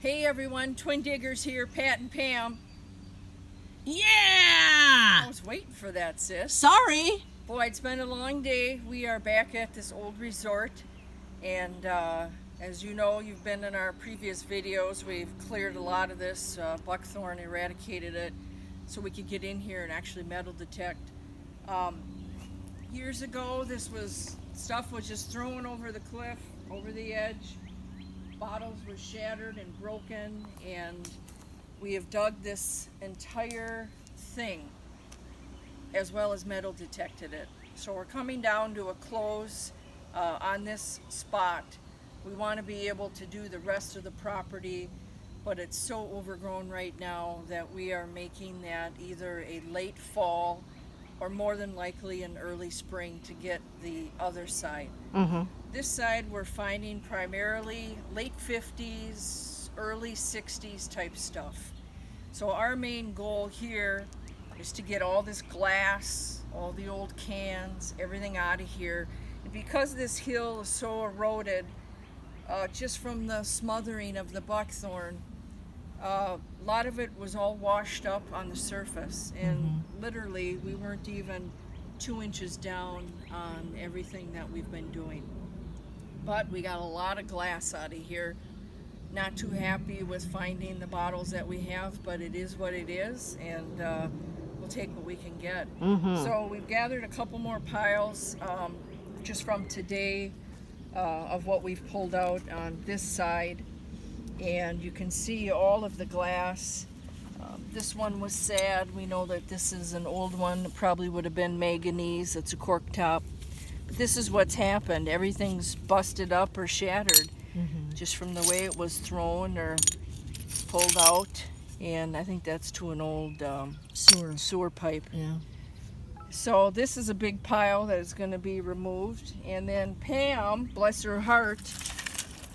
Hey everyone, Twin Diggers here, Pat and Pam. Yeah! I was waiting for that, sis. Sorry. Boy, it's been a long day. We are back at this old resort, and as you know, you've been in our previous videos, we've cleared a lot of this buckthorn, eradicated it, so we could get in here and actually metal detect. Years ago, stuff was just thrown over the cliff, over the edge. Bottles were shattered and broken, and we have dug this entire thing as well as metal detected it. So we're coming down to a close on this spot. We want to be able to do the rest of the property, but it's so overgrown right now that we are making that either a late fall or more than likely an early spring to get the other side. Mm-hmm. This side we're finding primarily late 50s, early 60s type stuff. So our main goal here is to get all this glass, all the old cans, everything out of here. And because this hill is so eroded, just from the smothering of the buckthorn, a lot of it was all washed up on the surface, and literally we weren't even 2 inches down on everything that we've been doing. But we got a lot of glass out of here. Not too happy with finding the bottles that we have, but it is what it is, and we'll take what we can get. So we've gathered a couple more piles just from today of what we've pulled out on this side. And you can see all of the glass. This one was sad. We know that this is an old one. It probably would have been manganese. It's a cork top. But this is what's happened. Everything's busted up or shattered just from the way it was thrown or pulled out. And I think that's to an old sewer pipe. Yeah. So this is a big pile that is going to be removed. And then Pam, bless her heart,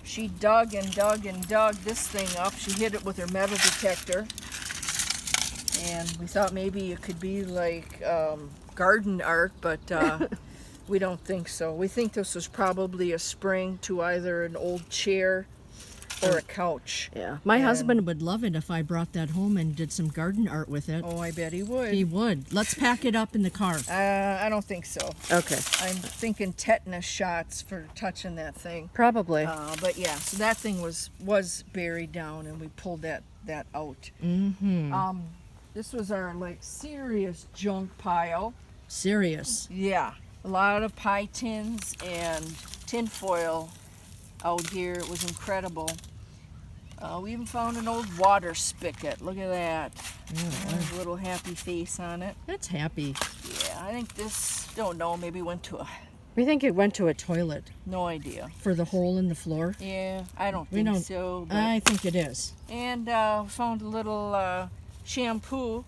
she dug and dug and dug this thing up. She hit it with her metal detector. And we thought maybe it could be like garden art, but we don't think so. We think this was probably a spring to either an old chair or a couch. Yeah. My husband would love it if I brought that home and did some garden art with it. Oh, I bet he would. He would. Let's pack it up in the car. I don't think so. Okay. I'm thinking tetanus shots for touching that thing. Probably. But yeah, so that thing was buried down, and we pulled that out. This was our serious junk pile. Serious. Yeah, a lot of pie tins and tin foil out here. It was incredible. We even found an old water spigot. Look at that. There's a little happy face on it. That's happy. Yeah, I think this, don't know, maybe went to We think it went to a toilet. no idea. For the hole in the floor? Yeah, I don't think so. But, I think it is. and found a little shampoo.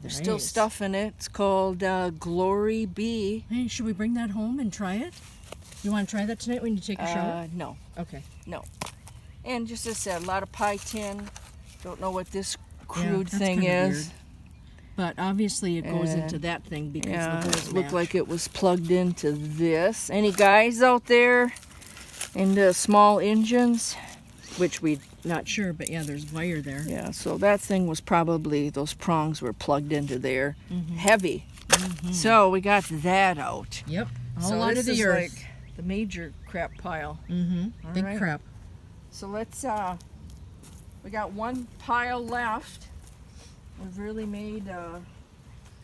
There's still Nice. stuff in it. It's called Glory Bee. Hey, should we bring that home and try it? You want to try that tonight when you take a shower? No. Okay. No. And just as I said, a lot of pie tin. Don't know what this crude that's thing kinda is. weird. But obviously it goes into that thing because Yeah, the it holes looked match. like it was plugged into this. Any guys out there into small engines? Which we, Not sure, but yeah, there's wire there. yeah, so that thing was probably, those prongs were plugged into there. Heavy. So we got that out. Yep. All So out this of the is earth. like the major crap pile. All Big right. crap. So let's, we got one pile left. We've really made a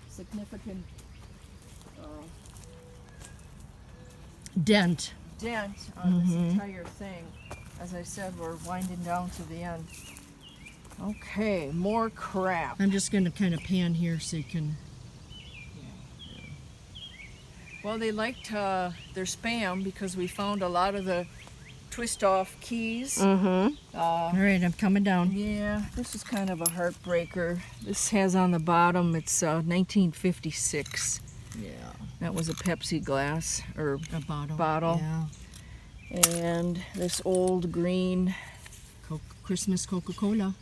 significant Dent. dent on this entire thing. As I said, we're winding down to the end. Okay, more crap. I'm just going to kind of pan here so you can... Well, they liked their Spam because we found a lot of the twist-off keys. All right, I'm coming down. Yeah, this is kind of a heartbreaker. This has on the bottom, it's 1956. Yeah. That was a Pepsi glass, or A bottle. Bottle. Yeah. and this old green, Christmas Coca-Cola.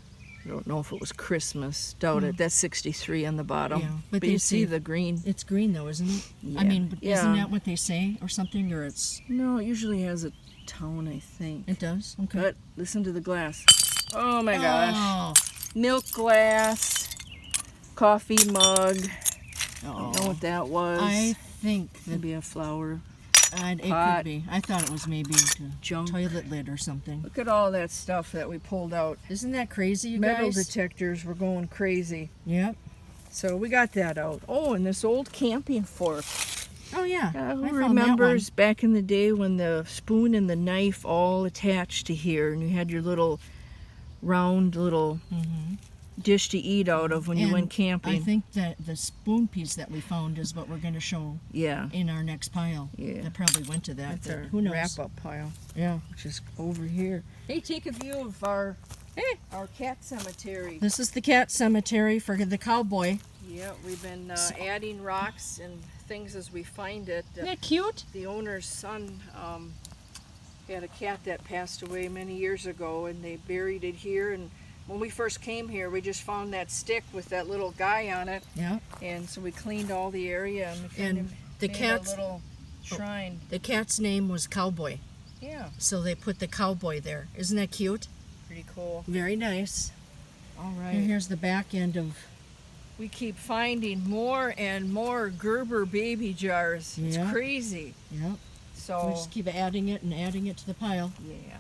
I don't know if it was Christmas, doubt it. That's 63 on the bottom. Yeah, but but you they see say- the green. It's green though, isn't it? Yeah. I mean, but isn't Yeah. that what they say or something? Or it's... No, it usually has a tone, I think. It does? Okay. But listen to the glass. Oh my gosh. Oh. Milk glass, coffee mug. I Oh. don't know what that was. I think that Maybe a flower. it pot. could be. I thought it was maybe a Junk. toilet lid or something. Look at all that stuff that we pulled out. Isn't that crazy, you Metal guys? detectors were going crazy. Yep. So we got that out. Oh, and this old camping fork. Oh yeah. Who I found that remembers back in the day when the spoon and the knife all attached to here and you had your little round little one. dish to eat out of when you And went camping? I think that the spoon piece that we found is what we're going to show Yeah. in our next pile. Yeah. That probably went to that. That's but our who knows? wrap-up pile, Yeah. which is over here. Hey, take a view of our cat cemetery. This is the cat cemetery for the cowboy. Yeah, we've been adding rocks and things as we find it. Isn't that cute? The owner's son had a cat that passed away many years ago, and they buried it here. And when we first came here, we just found that stick with that little guy on it, Yeah. and so we cleaned all the area and, we And made the a cat's little shrine. the cat's name was Cowboy, Yeah, so they put the cowboy there. Isn't that cute? pretty cool. Very nice. All right. And here's the back end of. We keep finding more and more Gerber baby jars. It's Yeah. crazy. Yep. So, We just keep adding it and adding it to the pile. yeah.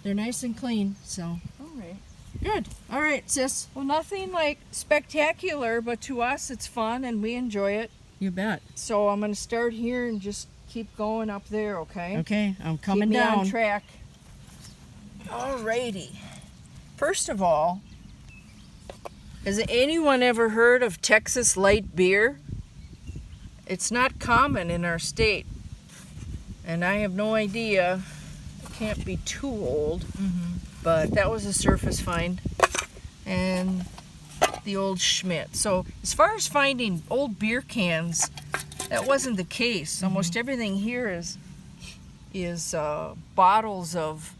They're nice and clean, so All right. good. All right, sis. Well, nothing like spectacular, but to us it's fun and we enjoy it. You bet. So I'm going to start here and just keep going up there, okay? Okay, I'm coming Keep me down. on track. Alrighty. First of all, has anyone ever heard of Texas light beer? It's not common in our state. And I have no idea. It can't be too old. But that was a surface find. And the old Schmidt. So as far as finding old beer cans, that wasn't the case. Almost everything here is bottles of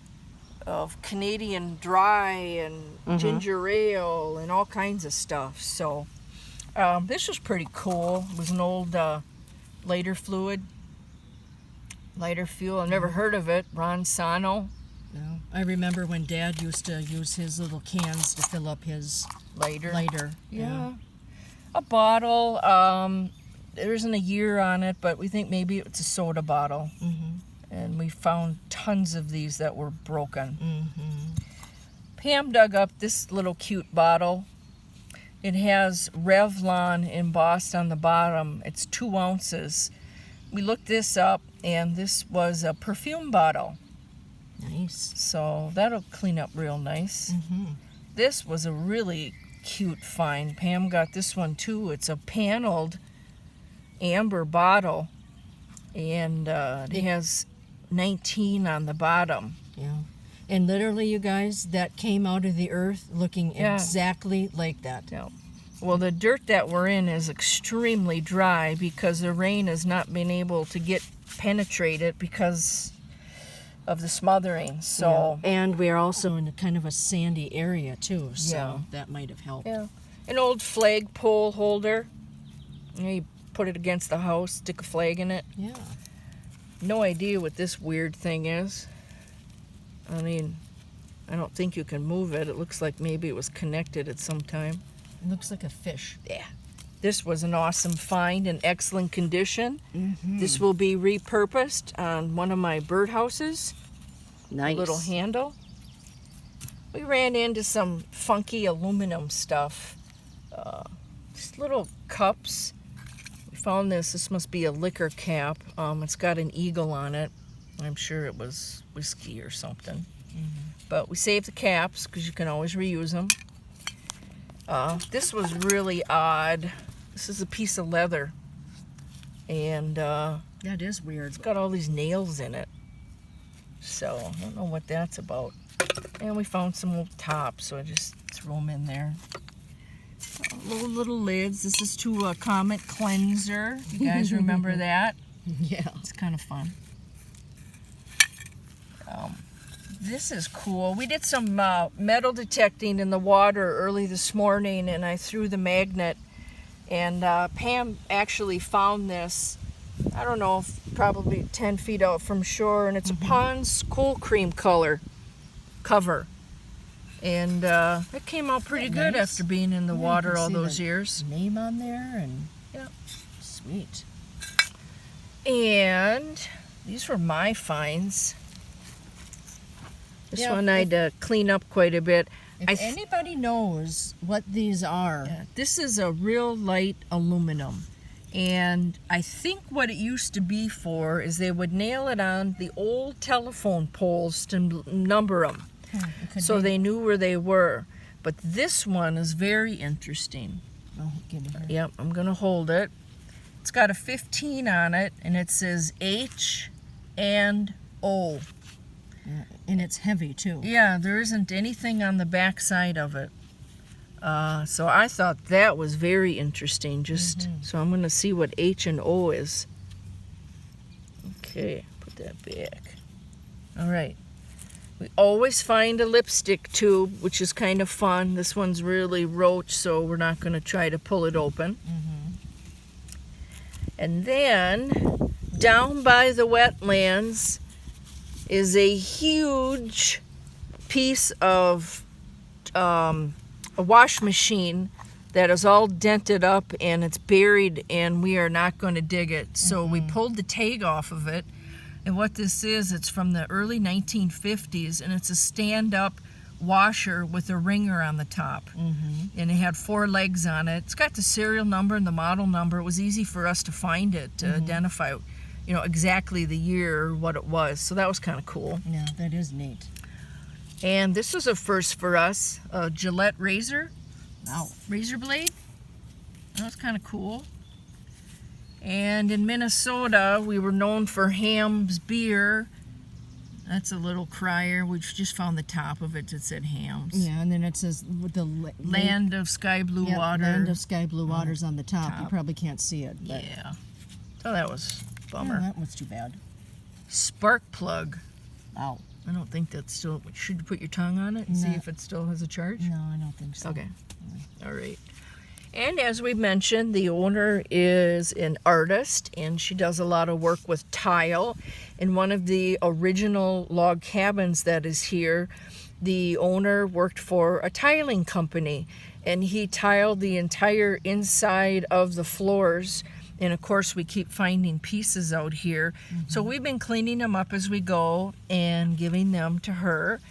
Canadian dry and ginger ale and all kinds of stuff. So this was pretty cool. It was an old lighter fuel. I've never heard of it. Ronsano No. I remember when Dad used to use his little cans to fill up his lighter. Yeah. A bottle. There isn't a year on it, but we think maybe it's a soda bottle. And we found tons of these that were broken. Pam dug up this little cute bottle. It has Revlon embossed on the bottom. It's 2 ounces. We looked this up, and this was a perfume bottle. Nice. So that'll clean up real nice. This was a really cute find. Pam got this one too. It's a paneled amber bottle, and it has 19 on the bottom. Yeah. And literally, you guys, that came out of the earth looking Yeah. exactly like that. Yeah. Well, the dirt that we're in is extremely dry because the rain has not been able to penetrate it because of the smothering. So Yeah. And we're also in a kind of a sandy area too, so Yeah. that might have helped. yeah, an old flagpole holder. You put it against the house, stick a flag in it. Yeah. No idea what this weird thing is. I mean, I don't think you can move it. It looks like maybe it was connected at some time. It looks like a fish. Yeah. This was an awesome find in excellent condition. Mm-hmm. This will be repurposed on one of my birdhouses. Nice. Little handle. We ran into some funky aluminum stuff. Just little cups. We found this. This must be a liquor cap. It's got an eagle on it. I'm sure it was whiskey or something. But we saved the caps because you can always reuse them. This was really odd. This is a piece of leather. And That is weird. it's got all these nails in it. So I don't know what that's about. And we found some old tops, so I just threw them in there. Little lids. This is to a Comet cleanser. You guys remember that? Yeah. It's kind of fun. This is cool. We did some metal detecting in the water early this morning, and I threw the magnet. And Pam actually found this, I don't know, probably 10 feet out from shore, and it's a Pond's Cool Cream color cover. And it came out pretty good nice? after being in the Yeah, you water can all see those the years. Name on there and Yep. sweet. And these were my finds. This Yeah, one I'd clean up quite a bit. If anybody knows what these are, This is a real light aluminum. And I think what it used to be for is they would nail it on the old telephone poles to number them. So they knew where they were. But this one is very interesting. Oh, give me her. Yep, I'm going to hold it. It's got a 15 on it, and it says H and O. Yeah, and it's heavy too. Yeah, there isn't anything on the back side of it. So I thought that was very interesting. So I'm going to see what H and O is. Okay, put that back. All right. We always find a lipstick tube, which is kind of fun. This one's really roach, so we're not going to try to pull it open. And then down by the wetlands is a huge piece of a wash machine that is all dented up and it's buried, and we are not going to dig it. So we pulled the tag off of it. And what this is, it's from the early 1950s, and it's a stand-up washer with a ringer on the top. And it had 4 legs on it. It's got the serial number and the model number. It was easy for us to find it, to identify, exactly the year or what it was. So that was kind of cool. Yeah, that is neat. And this was a first for us, a Gillette razor. Wow. Razor blade. That was kind of cool. And in Minnesota, we were known for Ham's beer. That's a little crier. We just found the top of it that said Ham's. Yeah, and then it says with the Land of Sky Blue Water. Land of Sky Blue Water's on the top. You probably can't see it. But Yeah. So that was a bummer. that was too bad. Spark plug. Wow. I don't think that's still... Should you put your tongue on it and see No. if it still has a charge? No, I don't think so. Okay. All right. And as we mentioned, the owner is an artist, and she does a lot of work with tile. In one of the original log cabins that is here, the owner worked for a tiling company, and he tiled the entire inside of the floors. And of course, we keep finding pieces out here. So we've been cleaning them up as we go and giving them to her.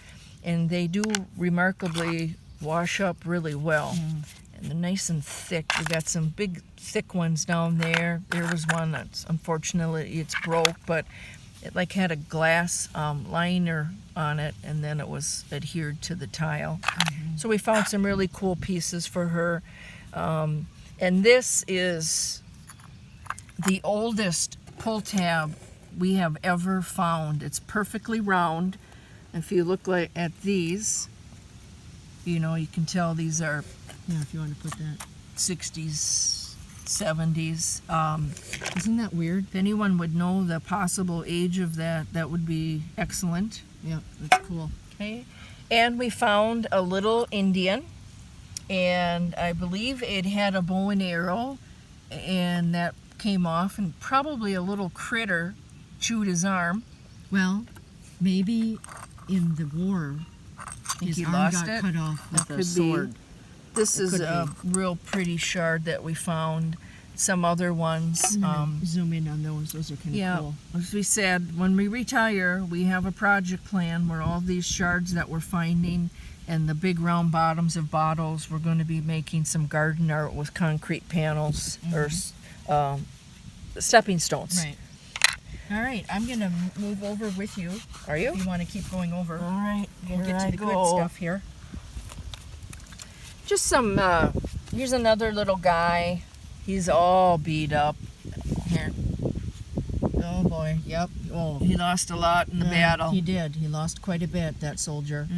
And they do remarkably wash up really well. And they're nice and thick. We got some big, thick ones down there. There was one that's, unfortunately, it's broke, but it like had a glass liner on it, and then it was adhered to the tile. So we found some really cool pieces for her. And this is the oldest pull tab we have ever found. It's perfectly round. If you look at these, you can tell these are Yeah, if you want to put that. 60s, 70s. Isn't that weird? If anyone would know the possible age of that, that would be excellent. Yeah, that's cool. Okay. And we found a little Indian, and I believe it had a bow and arrow, and that came off, and probably a little critter chewed his arm. Well, maybe in the war, his he arm lost got it? cut off with That a could be. sword. This is could a real pretty shard that we found. Some other ones. Zoom in on those. Those are kind of Yeah, cool. as we said, when we retire, we have a project plan where all these shards that we're finding and the big round bottoms of bottles, we're going to be making some garden art with concrete panels or stepping stones. Right. All right, I'm going to move over with you. Are you? If you want to keep going over. All right, We'll here get to I the go. good stuff here. Just some, here's another little guy. He's all beat up. Here. Oh boy, yep. Oh, He lost a lot in the battle. He did. He lost quite a bit, that soldier.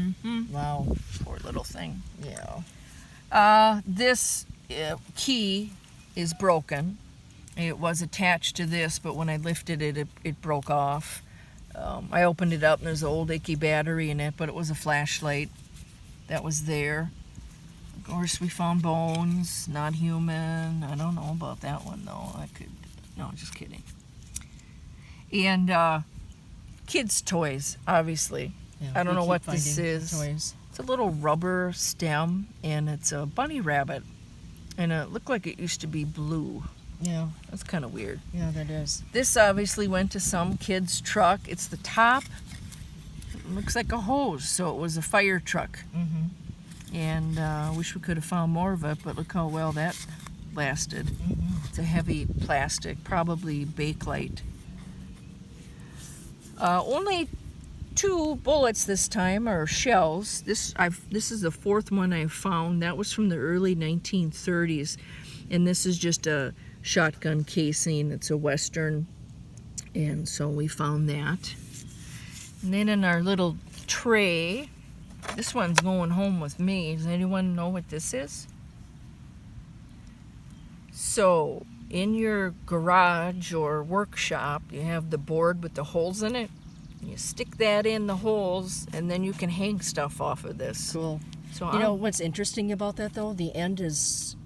Wow. Poor little thing. Yeah. This key is broken. It was attached to this, but when I lifted it, it broke off. I opened it up and there's an old achy battery in it, but it was a flashlight that was there. Of course, we found bones, not human. I don't know about that one though. No, just kidding. And kids' toys, obviously. Yeah, I don't we know keep what this finding is. Toys. It's a little rubber stem, and it's a bunny rabbit. And it looked like it used to be blue. Yeah, That's kind of weird. yeah, that is. This obviously went to some kid's truck. It's the top. It looks like a hose, so it was a fire truck. Mm-hmm. And I wish we could have found more of it, but look how well that lasted. Mm-hmm. It's a heavy plastic, probably Bakelite. Only 2 bullets this time, or shells. This is the 4th one I've found. That was from the early 1930s, and this is just a shotgun casing. It's a Western, and so we found that. And then in our little tray, this one's going home with me. Does anyone know what this is? So in your garage or workshop, you have the board with the holes in it. You stick that in the holes, and then you can hang stuff off of this. Cool. So You know what's interesting about that though? The end is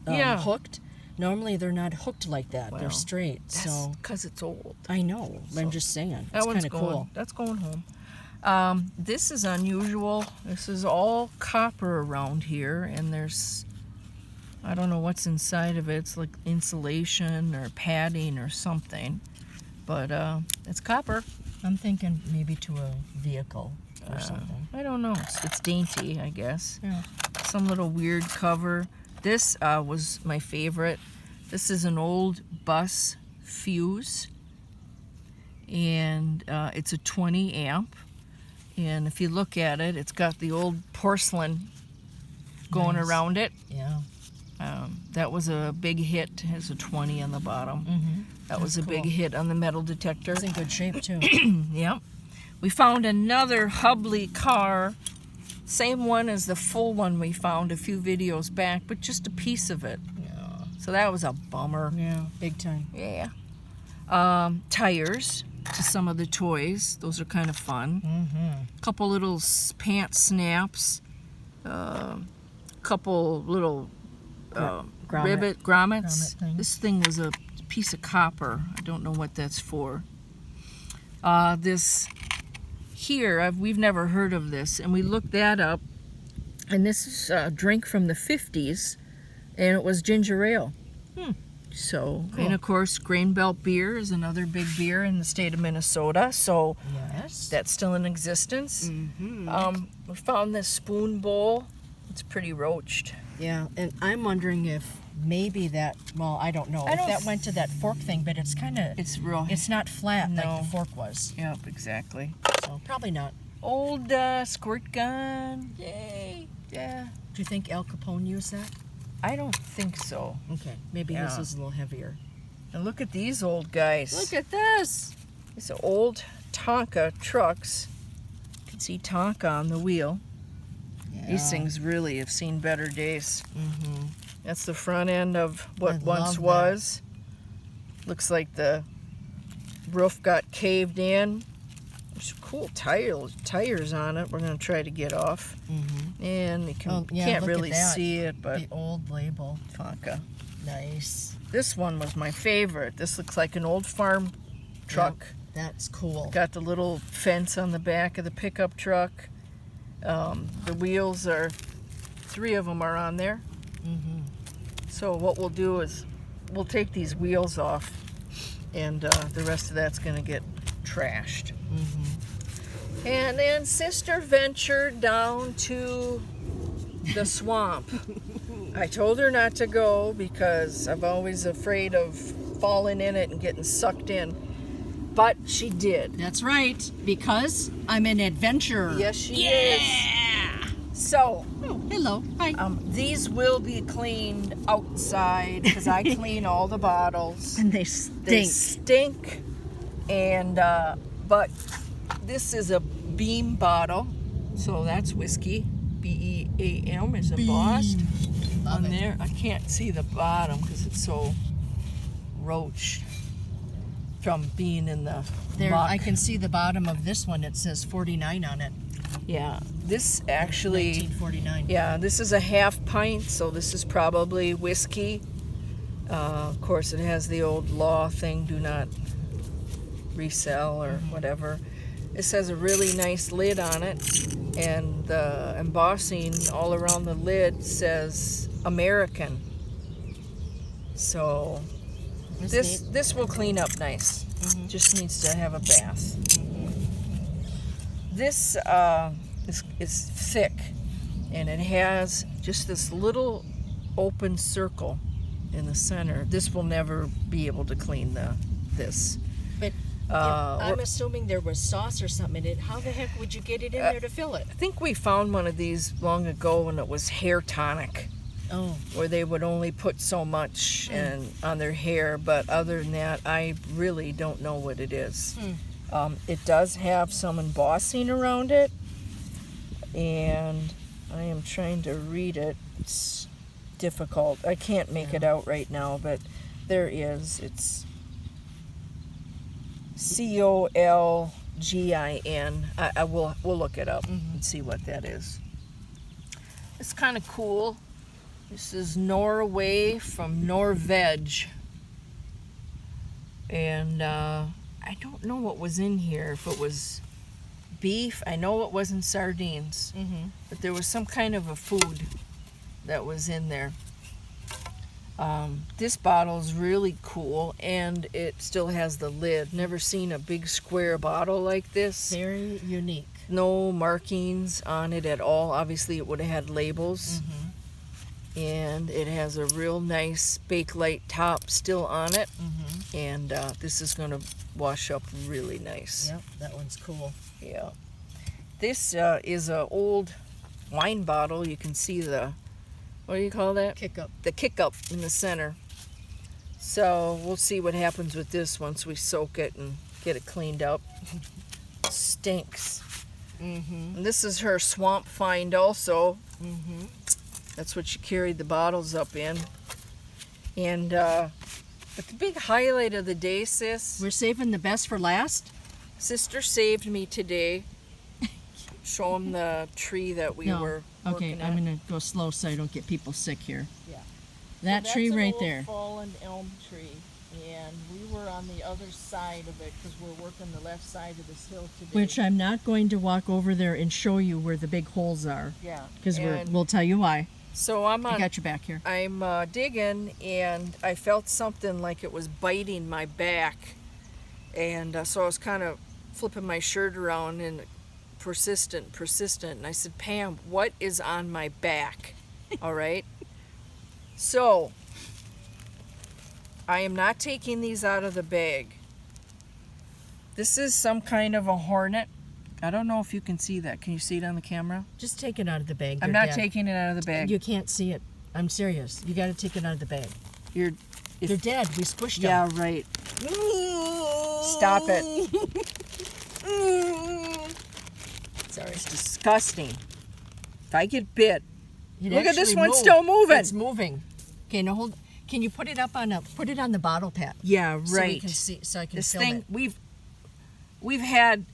Yeah. hooked. Normally they're not hooked like that. They're Well, straight. that's So because it's old. I know. So I'm just saying. That It's one's kind of going. cool. That's going home. This is unusual. This is all copper around here, and there's, I don't know what's inside of it. It's like insulation or padding or something, but it's copper. I'm thinking maybe to a vehicle or something. I don't know. It's dainty, I guess. Yeah. Some little weird cover. This was my favorite. This is an old bus fuse, and it's a 20 amp. And if you look at it, it's got the old porcelain going Nice. around it. Yeah. That was a big hit. It has a 20 on the bottom. Mm-hmm. That was a That's big cool. hit on the metal detector. It's in good shape too. Yep. We found another Hubley car. Same one as the full one we found a few videos back, but just a piece of it. Yeah. So that was a bummer. Yeah. Big time. Yeah. Tires to some of the toys. Those are kind of fun. Mm-hmm. Couple little pant snaps. Couple little Grommet. rivet grommets. Grommet thing. This thing was a piece of copper. I don't know what that's for. This here, we've never heard of this, and we looked that up, and this is a drink from the 50s, and it was ginger ale. So, Cool. and of course, Grain Belt beer is another big beer in the state of Minnesota, so Yes. that's still in existence. Mm-hmm. We found this spoon bowl. It's pretty roached. Yeah, and I'm wondering if maybe that, well, I don't know, I if don't that went to that fork thing, but it's kind of, It's real. it's not flat like No. the fork was. Yep, exactly. So probably not. Old squirt gun. Yay. Yeah. Do you think Al Capone used that? I don't think so. Okay, maybe Yeah. this is a little heavier. And look at these old guys. Look at this. These are old Tonka trucks. You can see Tonka on the wheel. These things really have seen better days. Mm-hmm. That's the front end of what I once love that. was. Looks like the roof got caved in. There's cool tires on it. We're going to try to get off. Mm-hmm. And you Oh, yeah, can't look at really that. see it, but The old label. Tonka. Nice. This one was my favorite. This looks like an old farm truck. That's cool. Got the little fence on the back of the pickup truck. The wheels are, 3 of them are on there. Mm-hmm. So what we'll do is we'll take these wheels off, and the rest of that's going to get trashed. Mm-hmm. And then Sister ventured down to the swamp. I told her not to go because I'm always afraid of falling in it and getting sucked in. But she did. That's right, because I'm an adventurer. Yes, she is. So, Oh, hello. Hi. these will be cleaned outside because I clean all the bottles. And they They stink. stink. And, but this is a Beam bottle. So that's whiskey. B-E-A-M is embossed Love on it. there. I can't see the bottom because it's so roached from being in the There, muck. I can see the bottom of this one. It says 49 on it. Yeah, this actually, 1949. yeah, this is a half pint, so this is probably whiskey. Of course, it has the old law thing, do not resell or whatever. This has a really nice lid on it, and the embossing all around the lid says American. So this will clean up nice. Just needs to have a bath. This is thick, and it has just this little open circle in the center. This will never be able to clean this. But I'm assuming there was sauce or something in it. How the heck would you get it in there to fill it? I think we found one of these long ago when it was hair tonic. Oh. Where they would only put so much on their hair, but other than that, I really don't know what it is. It does have some embossing around it, and I am trying to read it. It's difficult. I can't make it out right now, but there is. It's COLGIN. We'll look it up and see what that is. It's kind of cool. This is Norway from Norveg. And I don't know what was in here. If it was beef, I know it wasn't sardines. But there was some kind of a food that was in there. This bottle is really cool, and it still has the lid. Never seen a big square bottle like this. Very unique. No markings on it at all. Obviously, it would have had labels. And it has a real nice Bakelite top still on it. And this is going to wash up really nice. Yep, that one's cool. Yeah. This is an old wine bottle. You can see the, what do you call that? Kick up. The kick up in the center. So we'll see what happens with this once we soak it and get it cleaned up. Stinks. And this is her swamp find also. That's what she carried the bottles up in. And but the big highlight of the day, sis. We're saving the best for last? Sister saved me today. Show them the tree that we were working Okay, on. I'm going to go slow so I don't get people sick here. Yeah. That So tree that's right an there. old fallen elm tree, and we were on the other side of it because we're working the left side of this hill today. Which I'm not going to walk over there and show you where the big holes are. Yeah. Because and we'll tell you why. So I got your back here. I'm digging, and I felt something like it was biting my back, and so I was kind of flipping my shirt around and persistent, and I said, Pam, what is on my back? All right. So I am not taking these out of the bag. This is some kind of a Hornet. I don't know if you can see that. Can you see it on the camera? Just take it out of the bag. I'm not taking it out of the bag. You can't see it. I'm serious. You got to take it out of the bag. They're dead. We squished them. Yeah, right. Stop it. Sorry. It's disgusting. If I get bit, It look at this actually one moved. still moving. It's moving. Okay, now hold. Can you put it up on put it on the bottle pad? Yeah, right. So we can see. So I can This film thing it. we've had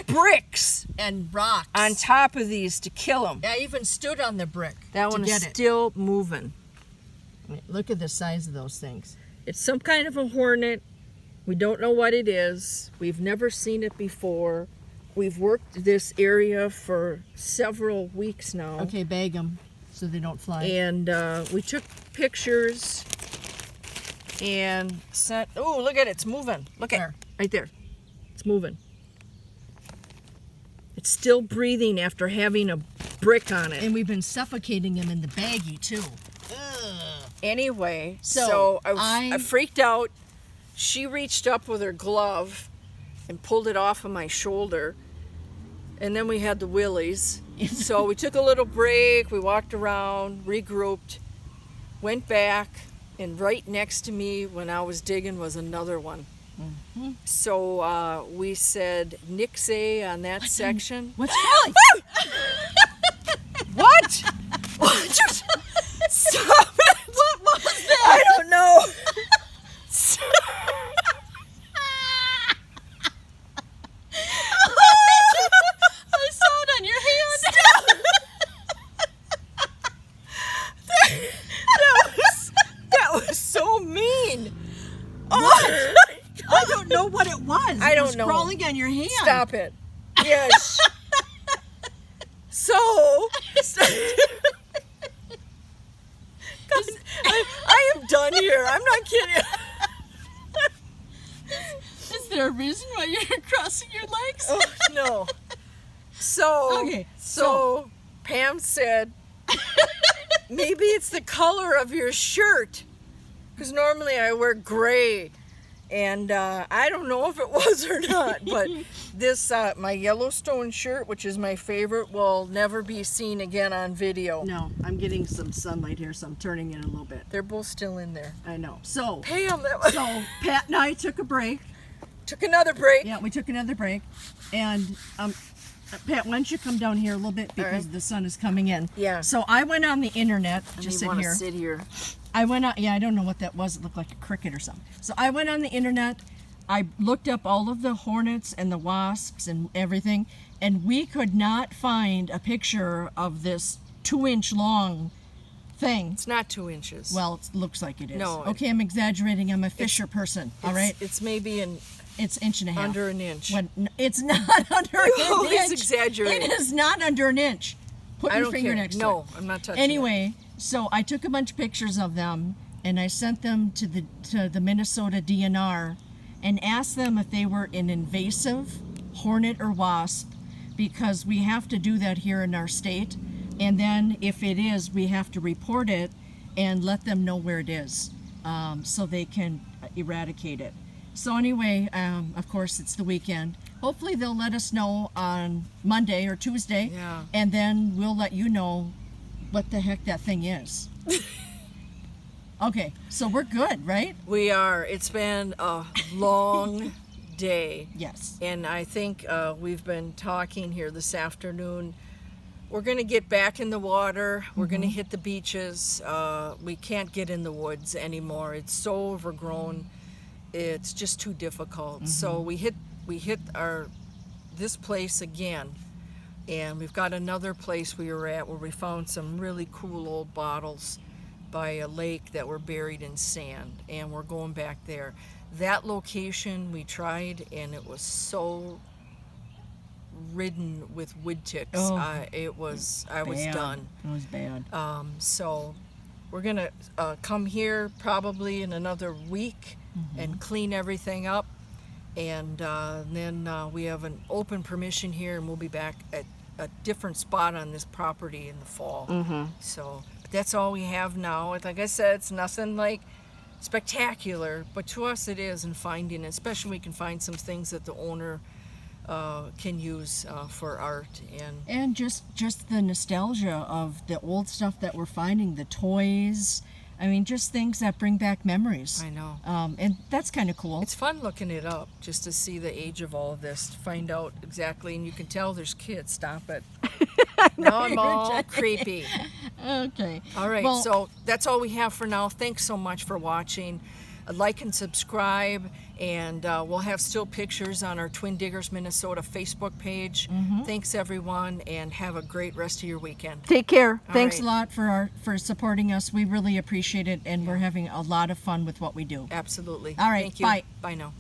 bricks And rocks on top of these to kill them. I even stood on the brick. That to one get is it. still moving. Look at the size of those things. It's some kind of a Hornet. We don't know what it is. We've never seen it before. We've worked this area for several weeks now. Okay, bag them so they don't fly. And we took pictures and sent. Oh, look at it! It's moving. Look at Where? right there. It's moving. It's still breathing after having a brick on it. And we've been suffocating them in the baggie too. Anyway, So, so I freaked out. She reached up with her glove and pulled it off of my shoulder. And then we had the Willies. So we took a little break. We walked around, regrouped, went back, and right next to me when I was digging was another one. So we said nixay on that section. What's wrong? What? Stop it! What was that? I don't know. I saw it on your hand. That was so mean. Oh, I don't know what it was. I It don't was No. crawling on your hand. Stop it. Yes. So, I am done here. I'm not kidding. Is there a reason why you're crossing your legs? Oh, no. So, Okay, so Pam said, maybe it's the color of your shirt. Because normally I wear gray. And I don't know if it was or not, but this, my Yellowstone shirt, which is my favorite, will never be seen again on video. No, I'm getting some sunlight here, so I'm turning it a little bit. They're both still in there. I know. So, Pam, that was... so Pat and I took a break. Took another break. Yeah, we took another break. And Pat, why don't you come down here a little bit because the sun is coming in. Yeah. So I went on the internet. Just sit here. Sit here. I went on, yeah, I don't know what that was. It looked like a cricket or something. So I went on the internet. I looked up all of the hornets and the wasps and everything, and we could not find a picture of this 2-inch long thing. It's not 2 inches. Well, it looks like it is. No. Okay, I'm exaggerating. I'm a fisher person. All right. It's maybe It's inch and a half. under an inch. It's not under You an always inch. exaggerate. It is not under an inch. Put I your don't finger care. next to it. No, I'm not touching Anyway, so I took a bunch of pictures of them and I sent them to the Minnesota DNR and asked them if they were an invasive hornet or wasp, because we have to do that here in our state. And then if it is, we have to report it and let them know where it is, so they can eradicate it. So anyway, of course, it's the weekend. Hopefully they'll let us know on Monday or Tuesday, Yeah. and then we'll let you know what the heck that thing is. Okay, so we're good, right? We are. It's been a long day. Yes. And I think we've been talking here this afternoon. We're going to get back in the water. We're going to hit the beaches. We can't get in the woods anymore. It's so overgrown. It's just too difficult. So we hit this place again. And we've got another place we were at where we found some really cool old bottles by a lake that were buried in sand, and we're going back there. That location we tried, and it was so ridden with wood ticks. Oh, I was done. It was bad. So we're gonna come here probably in another week and clean everything up, and then we have an open permission here, and we'll be back at a different spot on this property in the fall. So that's all we have now. Like I said, it's nothing like spectacular, but to us it is, and finding it, especially we can find some things that the owner can use for art, And just the nostalgia of the old stuff that we're finding, the toys. I mean, just things that bring back memories. I know. And that's kind of cool. It's fun looking it up just to see the age of all of this, to find out exactly, and you can tell there's kids. Stop it. Now I'm all creepy. Okay. All right, Well, so that's all we have for now. Thanks so much for watching. Like and subscribe, and we'll have still pictures on our Twin Diggers Minnesota Facebook page. Thanks everyone, and have a great rest of your weekend. take care. Thanks right. a lot for supporting us. We really appreciate it, and we're having a lot of fun with what we do. Absolutely. All right, Thank you. bye. Bye now.